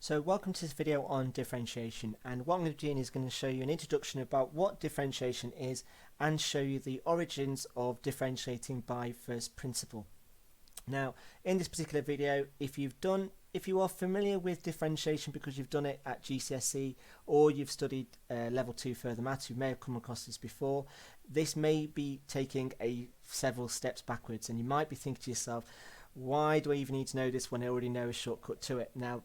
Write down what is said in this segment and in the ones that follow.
So welcome to this video on differentiation, and what I'm going to be doing is going to show you an introduction about what differentiation is and show you the origins of differentiating by first principle. Now in this particular video, if you are familiar with differentiation because you've done it at GCSE or you've studied level 2 further maths, you may have come across this before. This may be taking several steps backwards, and you might be thinking to yourself, why do I even need to know this when I already know a shortcut to it? Now,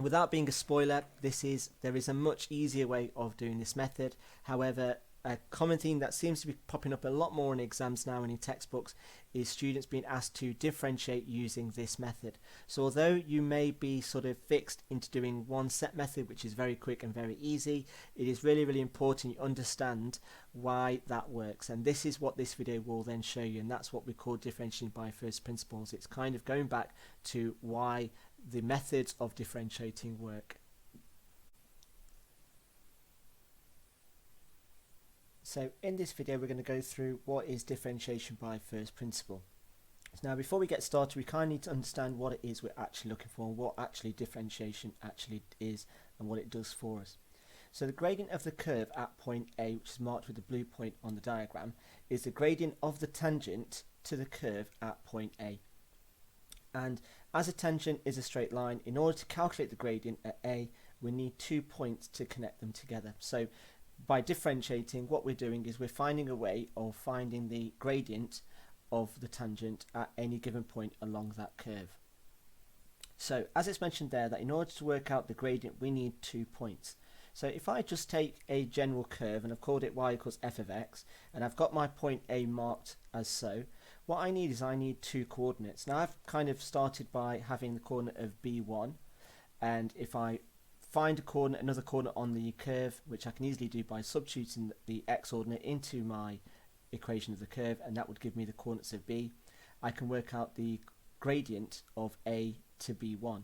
without being a spoiler, there is a much easier way of doing this method. However, a common theme that seems to be popping up a lot more in exams now and in textbooks is students being asked to differentiate using this method. So although you may be sort of fixed into doing one set method, which is very quick and very easy, it is really important you understand why that works. And this is what this video will then show you, and that's what we call differentiating by first principles. It's kind of going back to why the methods of differentiating work. So in this video we're going to go through what is differentiation by first principle. Now before we get started, we kind of need to understand what it is we're actually looking for, what actually differentiation actually is and what it does for us. So the gradient of the curve at point A, which is marked with the blue point on the diagram, is the gradient of the tangent to the curve at point A. And as a tangent is a straight line, in order to calculate the gradient at A, we need 2 points to connect them together. So by differentiating, what we're doing is we're finding a way of finding the gradient of the tangent at any given point along that curve. So as it's mentioned there, that in order to work out the gradient we need 2 points. So if I just take a general curve, and I've called it y equals f of x, and I've got my point A marked as so, what I need is I need 2 coordinates. Now I've kind of started by having the coordinate of b1, and if I find another coordinate on the curve, which I can easily do by substituting the x ordinate into my equation of the curve, and that would give me the coordinates of b, I can work out the gradient of a to b1.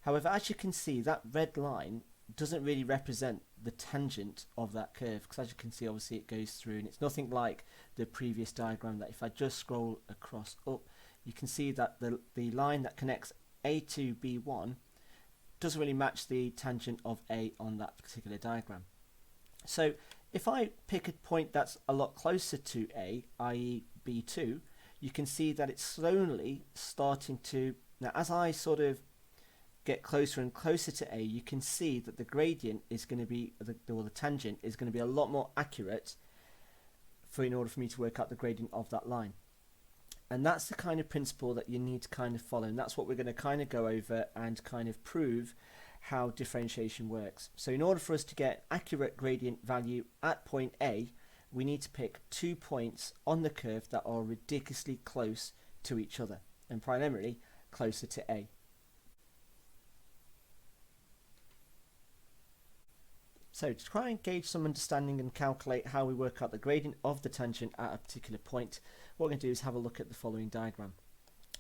However, as you can see, that red line doesn't really represent the tangent of that curve, because as you can see, obviously it goes through, and it's nothing like the previous diagram that if I just scroll across up, you can see that the line that connects A to B1 doesn't really match the tangent of A on that particular diagram. So if I pick a point that's a lot closer to A, i.e. B2, you can see that it's slowly starting to, now as I sort of get closer and closer to A, you can see that the gradient is going to be, or the tangent is going to be a lot more accurate in order for me to work out the gradient of that line. And that's the kind of principle that you need to kind of follow, and that's what we're going to kind of go over and kind of prove how differentiation works. So in order for us to get accurate gradient value at point A, we need to pick 2 points on the curve that are ridiculously close to each other, and primarily closer to A. So to try and gauge some understanding and calculate how we work out the gradient of the tangent at a particular point, what we're going to do is have a look at the following diagram.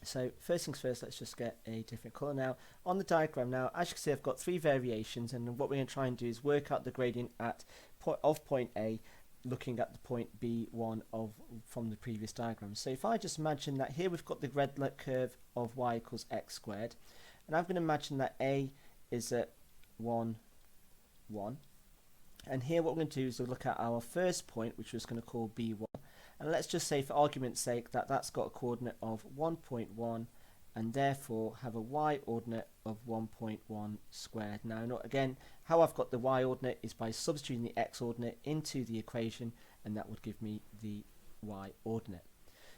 So first things first, let's just get a different colour now. On the diagram now, as you can see, I've got 3 variations, and what we're going to try and do is work out the gradient of point A, looking at the point B1 from the previous diagram. So if I just imagine that here we've got the red curve of y equals x squared, and I'm going to imagine that A is at 1, 1. And here what we're going to do is we'll look at our first point, which we're just going to call B1. And let's just say, for argument's sake, that that's got a coordinate of 1.1 and therefore have a y ordinate of 1.1 squared. Now, again, how I've got the y ordinate is by substituting the x ordinate into the equation, and that would give me the y ordinate.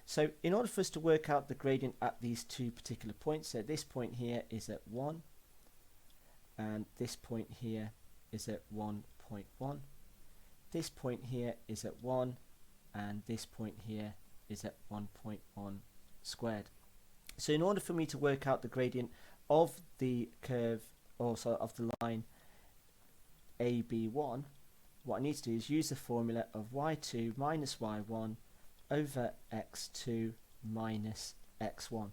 So in order for us to work out the gradient at these 2 particular points, so this point here is at 1, and this point here is at 1.1. This point here is at 1, and this point here is at 1.1 squared. So in order for me to work out the gradient of the curve, also of the line AB1, what I need to do is use the formula of y2 minus y1 over x2 minus x1.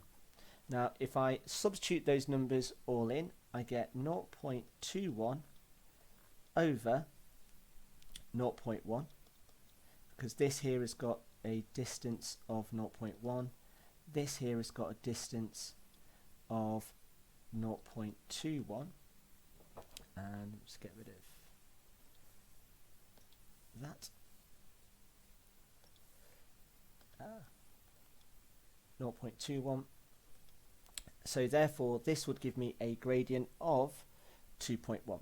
Now if I substitute those numbers all in, I get 0.21 over 0.1, because this here has got a distance of 0.1, this here has got a distance of 0.21, and just get rid of that. 0.21. So therefore this would give me a gradient of 2.1.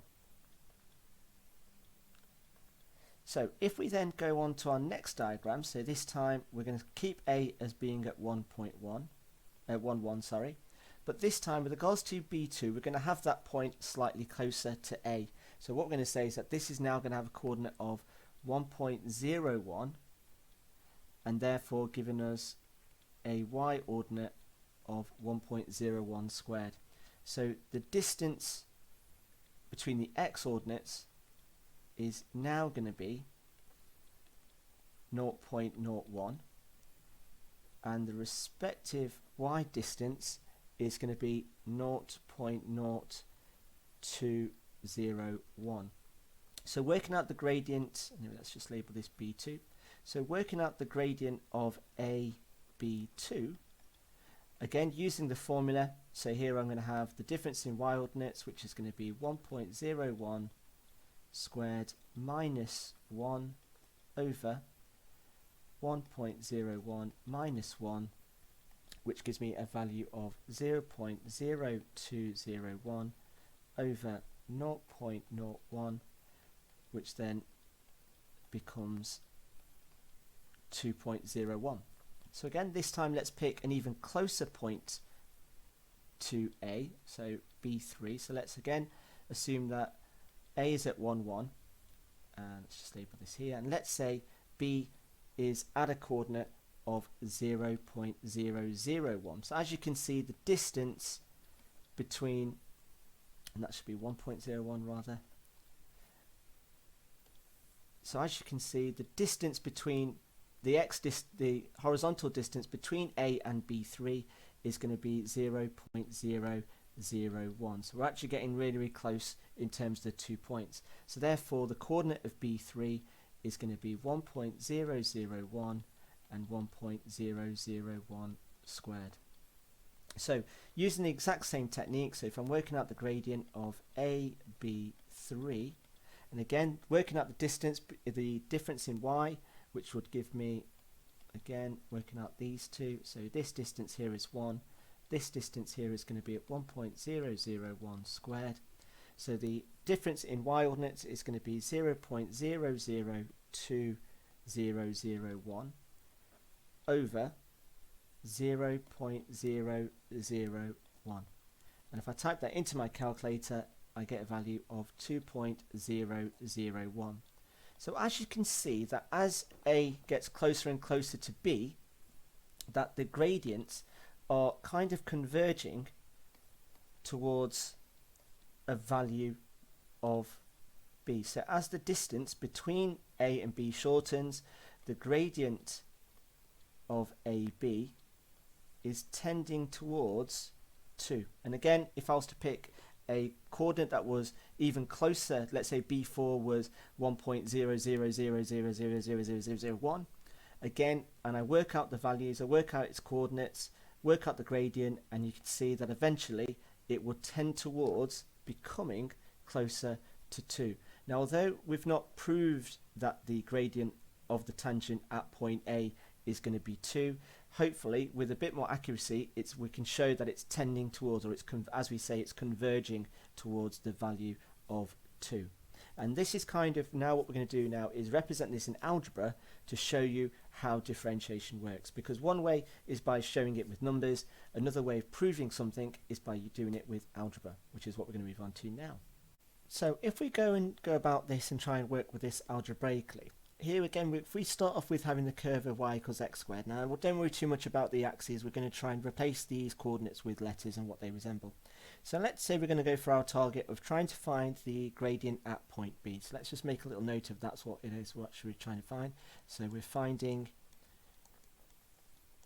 So if we then go on to our next diagram, so this time we're going to keep A as being at 1.1, sorry, but this time with regards to B2 we're going to have that point slightly closer to A. So what we're going to say is that this is now going to have a coordinate of 1.01 and therefore giving us a y ordinate of 1.01 squared. So the distance between the x ordinates is now going to be 0.01 and the respective y distance is going to be 0.0201. So working out the gradient, let's just label this B2. So working out the gradient of AB2, again using the formula, so here I'm going to have the difference in y ordinates, which is going to be 1.01 squared minus 1 over 1.01 minus 1, which gives me a value of 0.0201 over 0.01, which then becomes 2.01. So again, this time let's pick an even closer point to A, so B3. So let's again assume that A is at 1, 1, and let's just label this here, and let's say B is at a coordinate of 0.001. So as you can see, the distance between, and that should be 1.01 rather. So as you can see, the distance between the horizontal distance between A and B3 is going to be 0.001. So we're actually getting really, really close in terms of the 2 points. So therefore the coordinate of B3 is going to be 1.001 and 1.001 squared. So using the exact same technique, so if I'm working out the gradient of AB3, and again working out the distance, the difference in y, which would give me, again working out these two, so this distance here is 1, this distance here is going to be at 1.001 squared. So the difference in y ordinates is going to be 0.002001 over 0.001. And if I type that into my calculator, I get a value of 2.001. So as you can see, that as A gets closer and closer to B, that the gradients are kind of converging towards a value of B. So as the distance between A and B shortens, the gradient of AB is tending towards 2. And again, if I was to pick a coordinate that was even closer, let's say B4 was 1.000000001, again, and I work out the values, I work out its coordinates, work out the gradient, and you can see that eventually it will tend towards becoming closer to 2. Now, although we've not proved that the gradient of the tangent at point A is going to be 2, hopefully with a bit more accuracy we can show that it's tending towards, or it's as we say, it's converging towards the value of 2. And this is kind of now what we're going to do now is represent this in algebra to show you how differentiation works, because one way is by showing it with numbers, another way of proving something is by doing it with algebra, which is what we're going to move on to now. So if we go about this and try and work with this algebraically, here again, if we start off with having the curve of y equals x squared, now don't worry too much about the axes, we're going to try and replace these coordinates with letters and what they resemble. So let's say we're going to go for our target of trying to find the gradient at point B. So let's just make a little note of that's what it is, what we're trying to find. So we're finding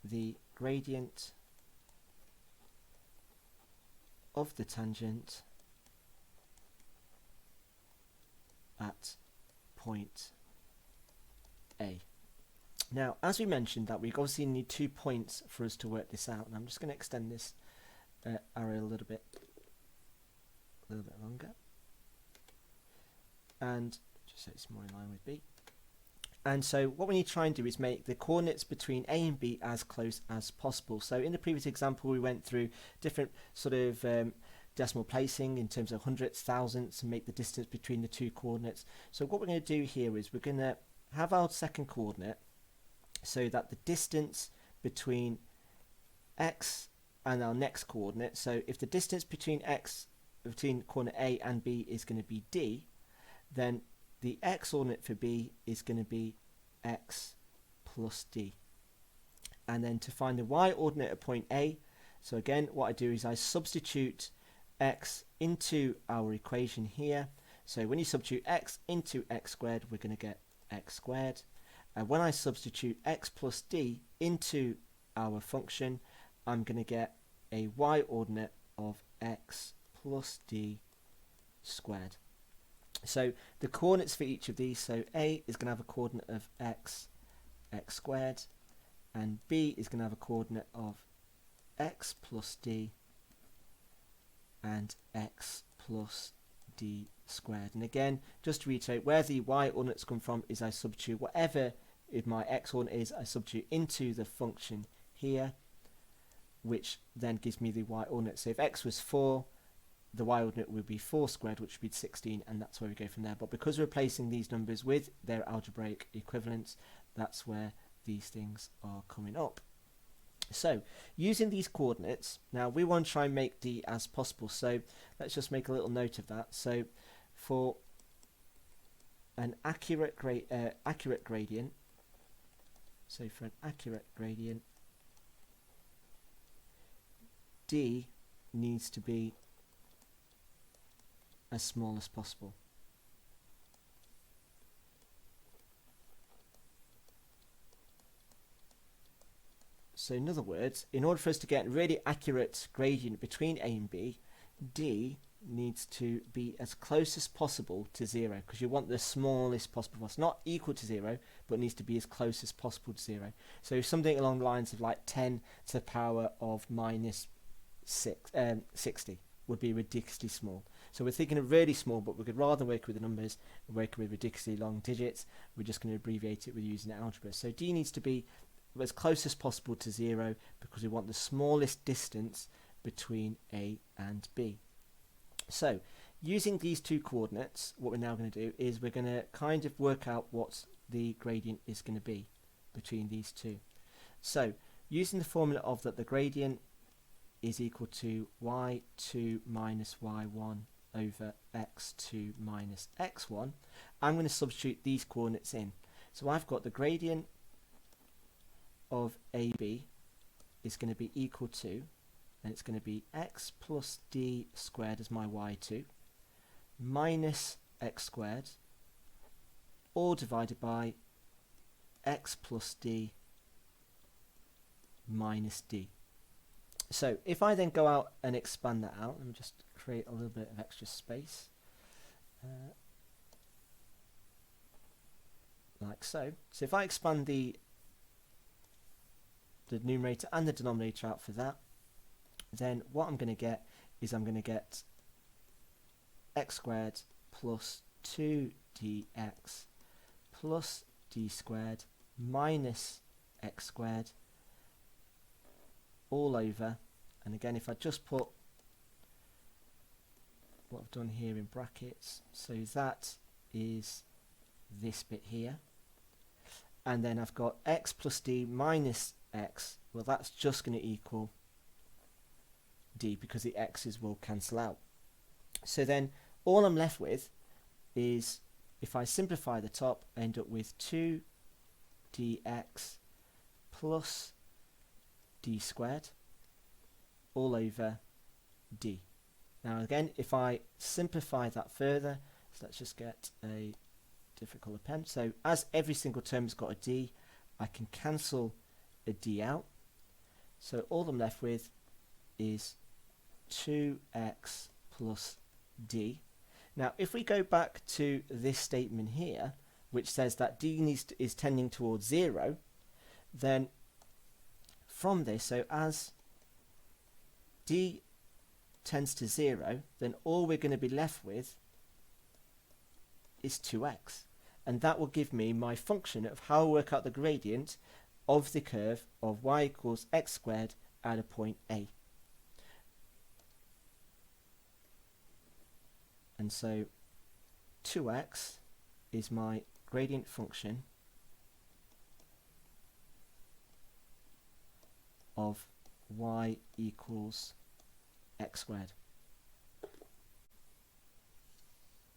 the gradient of the tangent at point A. Now, as we mentioned, that we obviously need 2 points for us to work this out, and I'm just going to extend this arrow a little bit longer. and just so it's more in line with B. And so what we need to try and do is make the coordinates between A and B as close as possible. So in the previous example, we went through different sort of decimal placing in terms of hundredths, thousandths, and make the distance between the two coordinates. So what we're going to do here is we're going to have our second coordinate so that the distance between x and our next coordinate, so if the distance between coordinate A and B is going to be D, then the x ordinate for B is going to be x plus D. And then to find the y ordinate at point A, so again what I do is I substitute x into our equation here. So when you substitute x into x squared, we're going to get x squared. And when I substitute x plus D into our function, I'm going to get a y ordinate of x plus D squared. So the coordinates for each of these, so A is going to have a coordinate of x squared, and B is going to have a coordinate of x plus D and x plus D squared. And again, just to reiterate, where the y ordinates come from is I substitute whatever if my x ordinate is, I substitute into the function here, which then gives me the y ordinate. So if x was 4, the y ordinate would be 4 squared, which would be 16, and that's where we go from there. But because we're replacing these numbers with their algebraic equivalents, that's where these things are coming up. So using these coordinates, now we want to try and make D as possible. So let's just make a little note of that. So for an accurate gradient, D needs to be as small as possible. So in other words, in order for us to get a really accurate gradient between A and B, D needs to be as close as possible to 0, because you want the smallest possible. It's not equal to 0, but it needs to be as close as possible to 0. So something along the lines of like 10 to the power of minus 60 would be ridiculously small. So we're thinking of really small, but we could rather work with the numbers and work with ridiculously long digits. We're just going to abbreviate it with using algebra. So D needs to be as close as possible to 0, because we want the smallest distance between A and B. So using these two coordinates, what we're now going to do is we're going to kind of work out what the gradient is going to be between these two. So using the formula of that the gradient is equal to y2 minus y1 over x2 minus x1, I'm going to substitute these coordinates in. So I've got the gradient of AB is going to be equal to, and it's going to be x plus d squared as my y2 minus x squared, all divided by x plus d minus d. So if I then go out and expand that out, let me just create a little bit of extra space, like so. So if I expand the numerator and the denominator out for that, then what I'm going to get is I'm going to get x squared plus 2dx plus d squared minus x squared all over, and again if I just put what I've done here in brackets, so that is this bit here, and then I've got x plus d minus x, well that's just going to equal d, because the x's will cancel out. So then all I'm left with is, if I simplify the top, I end up with 2dx plus d squared all over d. Now again, if I simplify that further, so let's just get a different colour pen. So as every single term has got a d, I can cancel a d out. So all I'm left with is 2x plus d. Now if we go back to this statement here, which says that d is tending towards 0, then from this, so as d tends to 0, then all we're going to be left with is 2x, and that will give me my function of how I work out the gradient of the curve of y equals x squared at a point A. And so 2x is my gradient function of y equals x squared.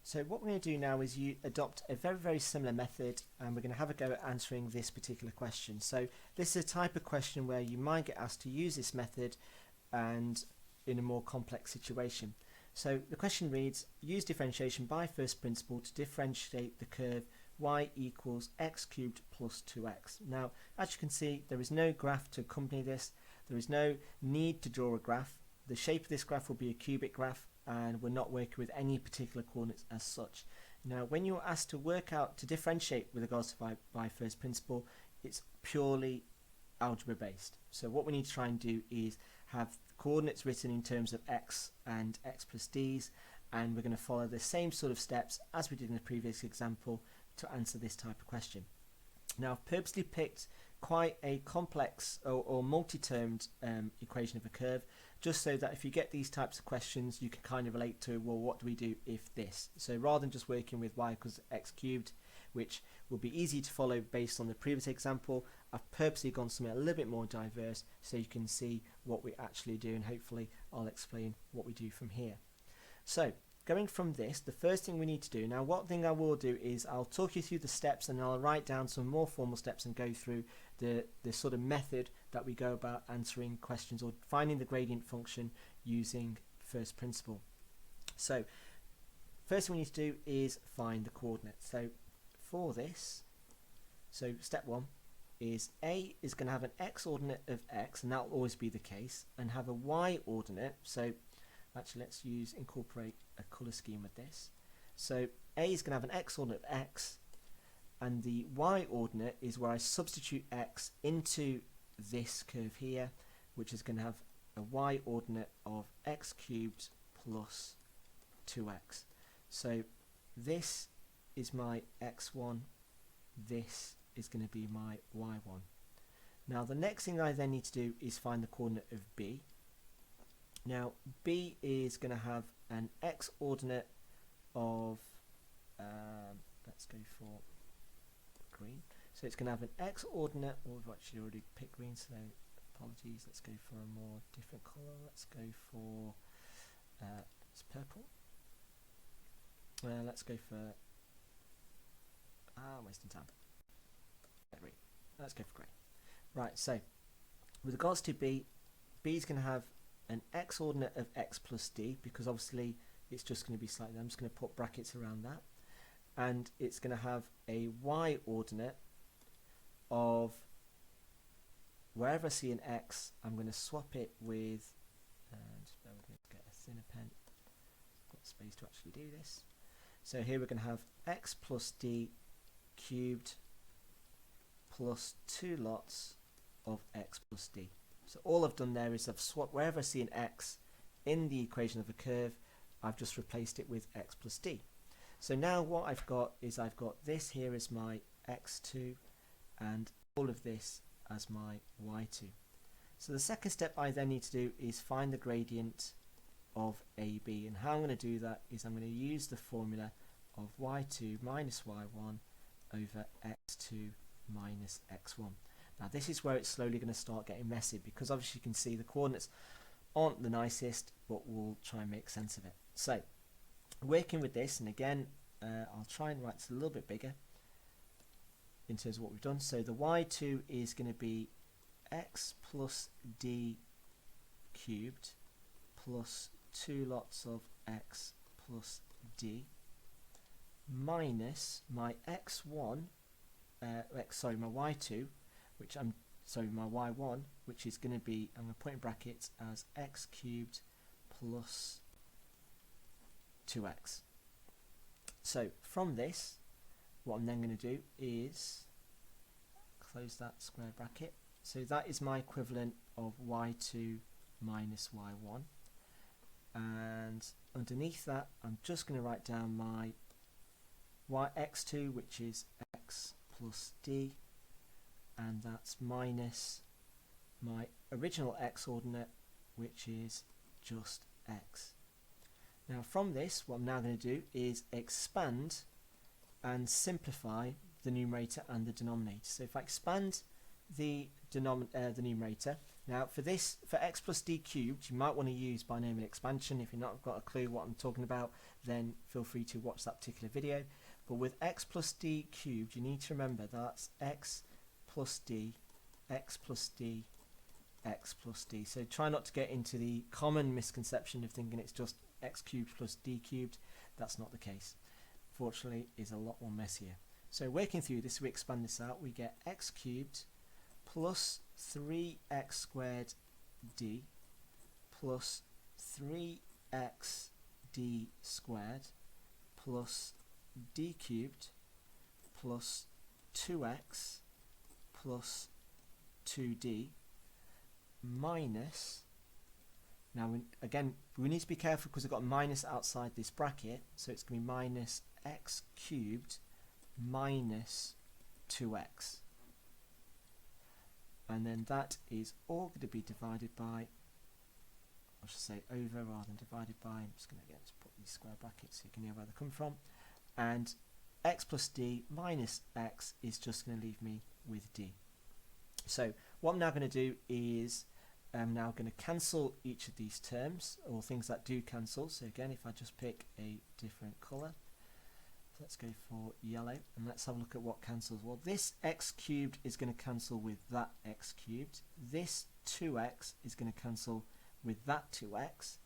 So what we're going to do now is you adopt a very similar method, and we're going to have a go at answering this particular question. So this is a type of question where you might get asked to use this method and in a more complex situation. So the question reads, use differentiation by first principle to differentiate the curve y equals x cubed plus 2x. Now, as you can see, there is no graph to accompany this. There is no need to draw a graph. The shape of this graph will be a cubic graph, and we're not working with any particular coordinates as such. Now, when you're asked to work out, to differentiate with regards to by first principle, it's purely algebra based. So what we need to try and do is have coordinates written in terms of x and x plus d's, and we're going to follow the same sort of steps as we did in the previous example to answer this type of question. Now, I've purposely picked quite a complex or multi-termed equation of a curve, just so that if you get these types of questions, you can kind of relate to, well, what do we do if this? So rather than just working with y equals x cubed, which will be easy to follow based on the previous example, I've purposely gone something a little bit more diverse so you can see what we actually do, and hopefully I'll explain what we do from here. So going from this, the first thing we need to do, now one thing I will do is I'll talk you through the steps, and I'll write down some more formal steps and go through the sort of method that we go about answering questions or finding the gradient function using first principle. So first thing we need to do is find the coordinates. So for this, so step one is A is going to have an x ordinate of x, and that will always be the case, and have a y ordinate. So actually let's incorporate a colour scheme with this. So A is going to have an x ordinate of x, and the y ordinate is where I substitute x into this curve here, which is going to have a y ordinate of x cubed plus 2x. So this is my x1, this is going to be my y1. Now the next thing I then need to do is find the coordinate of B. Now B is going to have an x ordinate of, let's go for green. So it's going to have an x ordinate, or we've actually already picked green, so apologies. Let's go for a more different colour. Let's go for it's purple. Let's go for I'm wasting time. Green. Let's go for grey. Right, so with regards to B, B is going to have an x ordinate of x plus d, because obviously it's just going to be slightly, I'm just going to put brackets around that, and it's going to have a y ordinate of wherever I see an x, I'm going to swap it with, just bear with me, get a thinner pen, got space to actually do this. So here we're going to have x plus d cubed plus 2 lots of x plus d. So all I've done there is I've swapped wherever I see an x in the equation of a curve, I've just replaced it with x plus d. So now what I've got is I've got this here as my x2 and all of this as my y2. So the second step I then need to do is find the gradient of AB, and how I'm going to do that is I'm going to use the formula of y2 minus y1 over x2 minus x1. Now this is where it's slowly going to start getting messy, because obviously you can see the coordinates aren't the nicest, but we'll try and make sense of it. So working with this, and again I'll try and write this a little bit bigger in terms of what we've done. So the y2 is going to be x plus d cubed plus 2 lots of x plus d minus my x1, my y2, which my y1, which is going to be, I'm going to put in brackets as x cubed plus 2x. So from this, what I'm then going to do is close that square bracket. So that is my equivalent of y2 minus y1. And underneath that, I'm just going to write down my x2, which is x plus d, and that's minus my original x ordinate, which is just x. Now from this, what I'm now going to do is expand and simplify the numerator and the denominator. So if I expand the numerator, now for this, for x plus d cubed, you might want to use binomial expansion. If you've not got a clue what I'm talking about, then feel free to watch that particular video. But with x plus d cubed, you need to remember that's x plus d, x plus d, x plus d. So try not to get into the common misconception of thinking it's just x cubed plus d cubed. That's not the case. Fortunately, it's a lot more messier. So working through this, we expand this out, we get x cubed plus 3x squared d plus 3x d squared plus d cubed plus 2x plus 2d minus, now again we need to be careful because we've got a minus outside this bracket, so it's going to be minus x cubed minus 2x, and then that is all going to be divided by, I should say over rather than divided by. I'm just going to put these square brackets so you can hear where they come from, and x plus d minus x is just going to leave me with d. So what I'm now going to do is I'm now going to cancel each of these terms, or things that do cancel. So again, if I just pick a different colour, let's go for yellow, and let's have a look at what cancels. Well, this x cubed is going to cancel with that x cubed. This 2x is going to cancel with that 2x,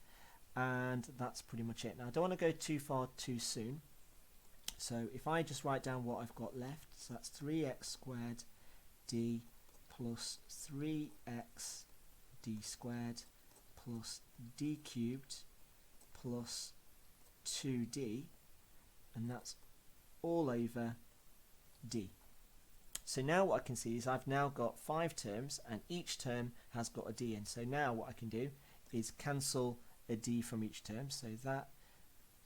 and that's pretty much it. Now I don't want to go too far too soon, so if I just write down what I've got left, so that's 3x squared d plus 3x d squared plus d cubed plus 2d, and that's all over d. So now what I can see is I've now got 5 terms, and each term has got a d in. So now what I can do is cancel a d from each term. So that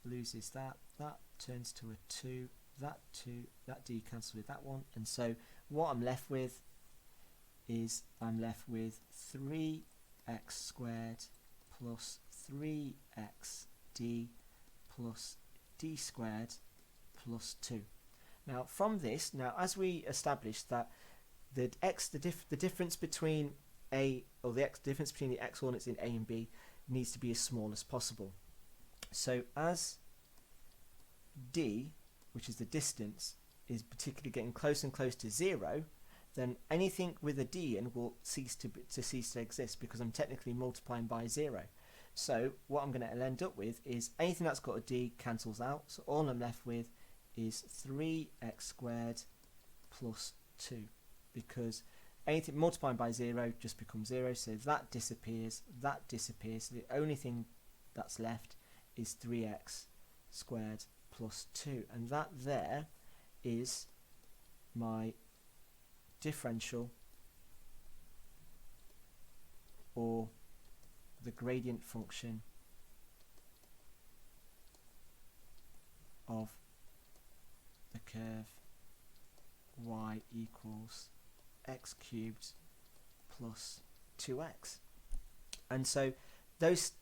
loses that, that turns to a 2, that 2, that d cancels with that one, and so what I'm left with is I'm left with 3x squared plus 3xd plus d squared plus 2. Now from this, now as we established that the difference between the difference between the x ordinates in a and b needs to be as small as possible. So as d, which is the distance, is particularly getting close and close to 0, then anything with a d in will cease to exist, because I'm technically multiplying by 0. So what I'm going to end up with is anything that's got a d cancels out, so all I'm left with is 3x squared plus 2, because anything multiplying by 0 just becomes 0, so that disappears, so the only thing that's left is 3x squared plus 2, and that there is my differential, or the gradient function of the curve y equals x cubed plus 2x. And so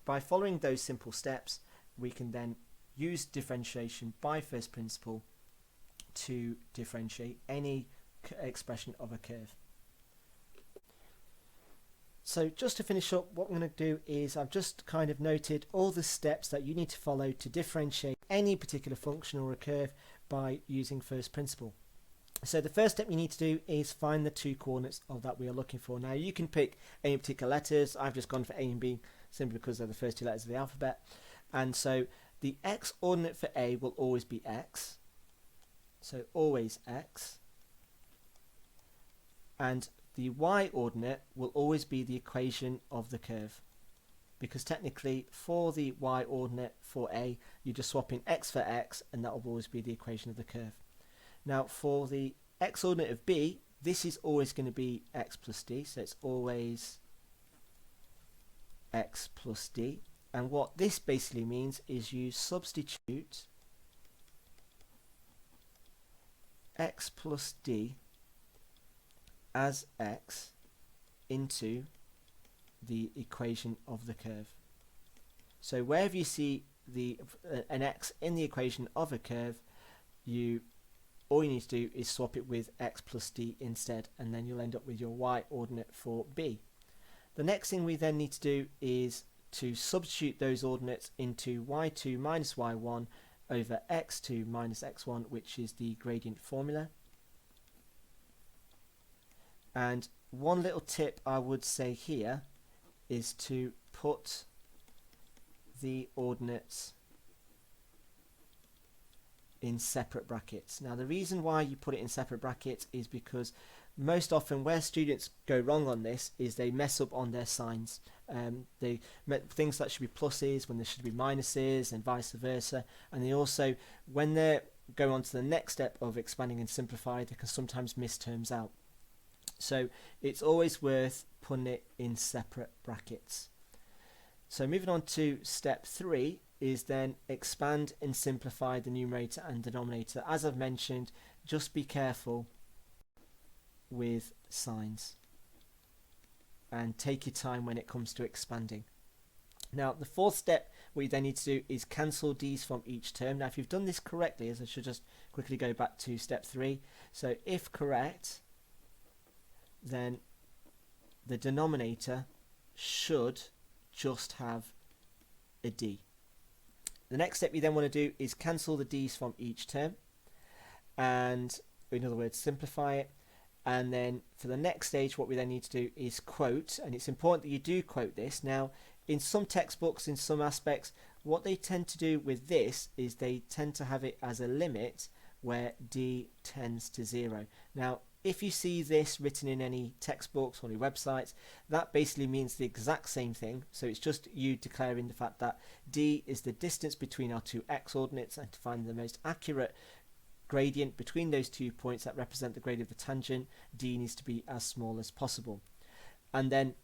by following those simple steps, we can then use differentiation by first principle to differentiate any expression of a curve. So just to finish up, what I'm going to do is I've just kind of noted all the steps that you need to follow to differentiate any particular function or a curve by using first principle. So the first step you need to do is find the 2 coordinates of that we are looking for. Now you can pick any particular letters. I've just gone for A and B simply because they're the first 2 letters of the alphabet. And so the x ordinate for A will always be x. So always x. And the y ordinate will always be the equation of the curve, because technically for the y ordinate for A, you just swap in x for x, and that will always be the equation of the curve. Now for the x ordinate of B, this is always going to be x plus d, so it's always x plus d. And what this basically means is you substitute x plus d as x into the equation of the curve. So wherever you see an x in the equation of a curve, all you need to do is swap it with x plus d instead, and then you'll end up with your y ordinate for b. The next thing we then need to do is to substitute those ordinates into y2 minus y1 over x2 minus x1, which is the gradient formula. And one little tip I would say here is to put the ordinates in separate brackets. Now the reason why you put it in separate brackets is because most often where students go wrong on this is they mess up on their signs. Things that should be pluses when there should be minuses, and vice versa. And they also, when they go on to the next step of expanding and simplify, they can sometimes miss terms out. So it's always worth putting it in separate brackets. So moving on to step 3 is then expand and simplify the numerator and denominator. As I've mentioned, just be careful with signs and take your time when it comes to expanding. Now the fourth step what you then need to do is cancel d's from each term. Now if you've done this correctly, as I should just quickly go back to step 3, so if correct, then the denominator should just have a d. The next step you then want to do is cancel the d's from each term, and in other words simplify it. And then for the next stage what we then need to do is quote, and it's important that you do quote this. Now in some textbooks, in some aspects, what they tend to do with this is they tend to have it as a limit where d tends to 0. Now if you see this written in any textbooks or any websites, that basically means the exact same thing. So it's just you declaring the fact that d is the distance between our two x ordinates, and to find the most accurate gradient between those 2 points that represent the grade of the tangent, d needs to be as small as possible. And then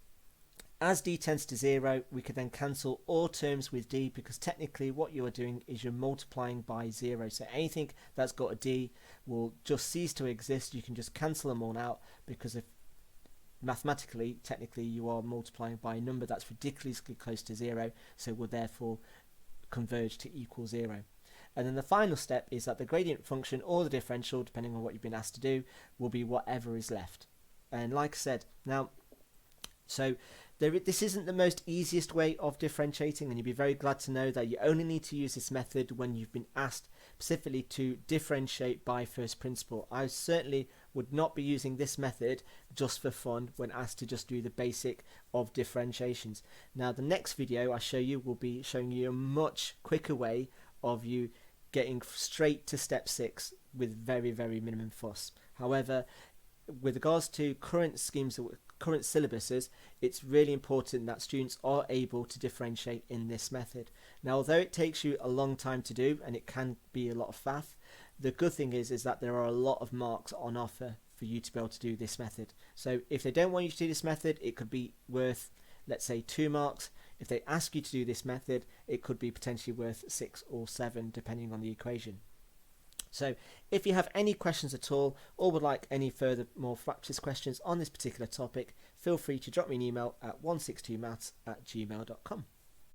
as d tends to 0, we could then cancel all terms with d, because technically what you are doing is you're multiplying by 0. So anything that's got a d will just cease to exist. You can just cancel them all out, because if mathematically, technically, you are multiplying by a number that's ridiculously close to 0, so will therefore converge to equal 0. And then the final step is that the gradient function or the differential, depending on what you've been asked to do, will be whatever is left. And like I said, now, so this isn't the most easiest way of differentiating, and you'll be very glad to know that you only need to use this method when you've been asked specifically to differentiate by first principle. I certainly would not be using this method just for fun when asked to just do the basic of differentiations. Now the next video I show you will be showing you a much quicker way of you getting straight to step 6 with very, very minimum fuss. However, with regards to current schemes, current syllabuses, it's really important that students are able to differentiate in this method. Now, although it takes you a long time to do, and it can be a lot of faff, the good thing is that there are a lot of marks on offer for you to be able to do this method. So if they don't want you to do this method, it could be worth, let's say, 2 marks. If they ask you to do this method, it could be potentially worth 6 or 7 depending on the equation. So if you have any questions at all, or would like any further more practice questions on this particular topic, feel free to drop me an email at 162maths@gmail.com.